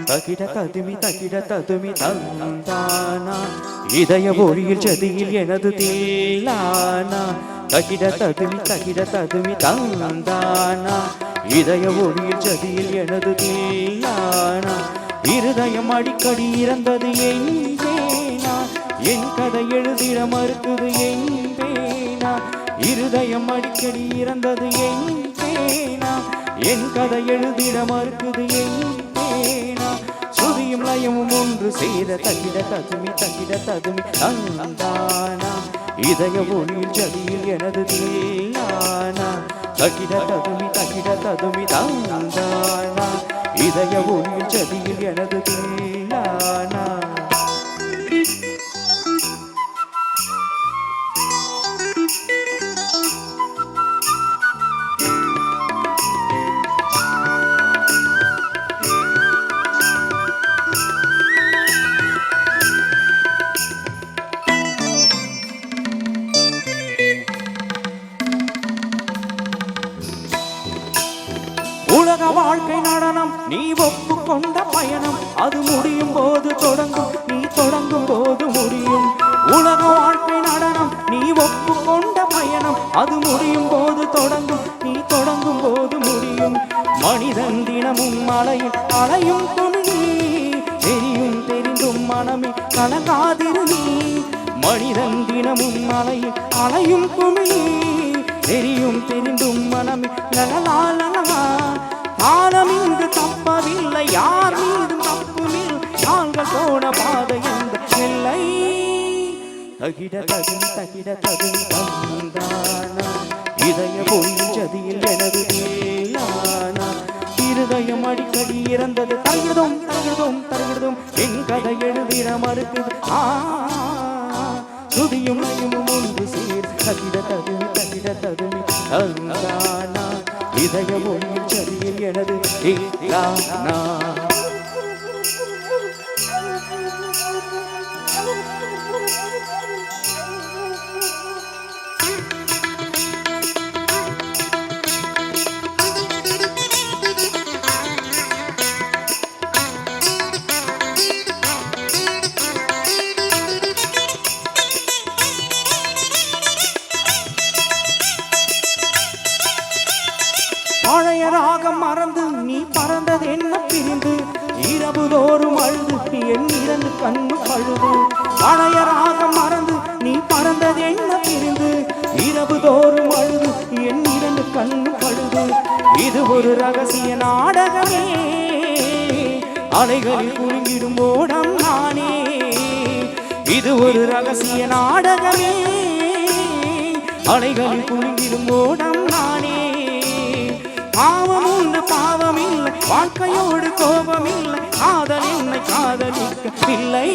தகிட ததுமி தகிட ததுமி தந்தானா இதய ஒளியில் ஜதியில் எனது தீலானா தகிட ததுமி தந்தானா இதய ஒளியில் ஜதியில் எனது தீலானா இருதயம் அடிக்கடி இறந்தது எங்கேனா என் கதை எழுதிட மறுக்குது எங்கேனா இருதயம் அடிக்கடி இறந்தது எங்கேனா என் கதை எழுதிட மறுக்குது எங்கேனா சுதியும் லயமும் ஒன்று சேர தகிட ததுமி தந்தானா இதய ஒளியில் ஜதியில் எனது தீலானா தகிட ததுமி தந்தானா இதய ஒளியில் ஜதியில் எனது தீலானா உலக வாழ்க்கை நடனம் நீ ஒப்புக்கொண்ட பயணம் அது முடியும் போது தொடங்கும் நீ தொடங்கும் போது முடியும் உலக வாழ்க்கை நடனம் நீ ஒப்புக்கொண்ட பயணம் அது முடியும் போது தொடங்கும் நீ தொடங்கும் போது முடியும் மனிதன் தினமும் அலையும் துணி தெரியும் தெரிந்தும் மனமே கலங்காதிரு நீ மனிதன் தினமும் அலையும் துணி தெரியும் தெரிந்தும் மனமே லலலா காலம் இங்கு தப்பவில்லை யார் மீதும் தப்புமில் நாங்கள் போன பாதை என்ற எல்லை தகிட ததுமி தந்தானா இதய ஒளியில் ஜதியில் எனது தீலானா இருதயம் அடிக்கடி இறந்தது தருகிறதும் என் கதை எழுதிட மறுக்குது சுதியும் லயமும் ஒன்று சேர் தகிட ததுமி தந்தானா இதய ஒளியில் ஜதியில் எனது தீலானா பழைய ராகம் மறந்து நீ பறந்தது என்ன பிரிந்து இரவு தோறும் அழுது என் இரண்டு கண்ணு பழுது பழைய ராகம் மறந்து நீ பறந்தது என்ன பிரிந்து இரவு தோறும் அழுது என் இரண்டு கண்ணு பழுது இது ஒரு ரகசிய நாடகமே அலைகளில் குறுங்கிடும் ஓடம் நானே இது ஒரு ரகசிய நாடகமே அலைகளில் குறுங்கிடும் ஓடம் நானே பாவம் உண்டு பாவம் இல்லை வாழ்க்கையோடு கோபம் இல்லை காதல் என்னை காதலிக்கவில்லை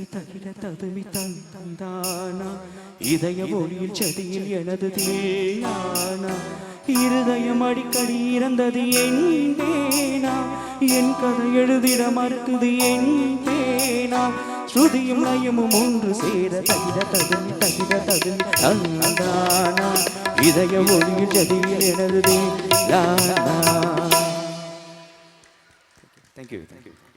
தகிட ததுமி தந்தானா இதய ஒளியில் ஜதியில் எனது தீலானா இருதயம் அடிக்கடி இறந்தது என் பேனா என் கதை எழுதிட மறுக்குது என் பேனா ஸ்ருதியும் லயமும் ஒன்று சேர தகிட ததுமி தந்தானா இதய ஒளியில் ஜதியில் எனது தீலானா. Thank you.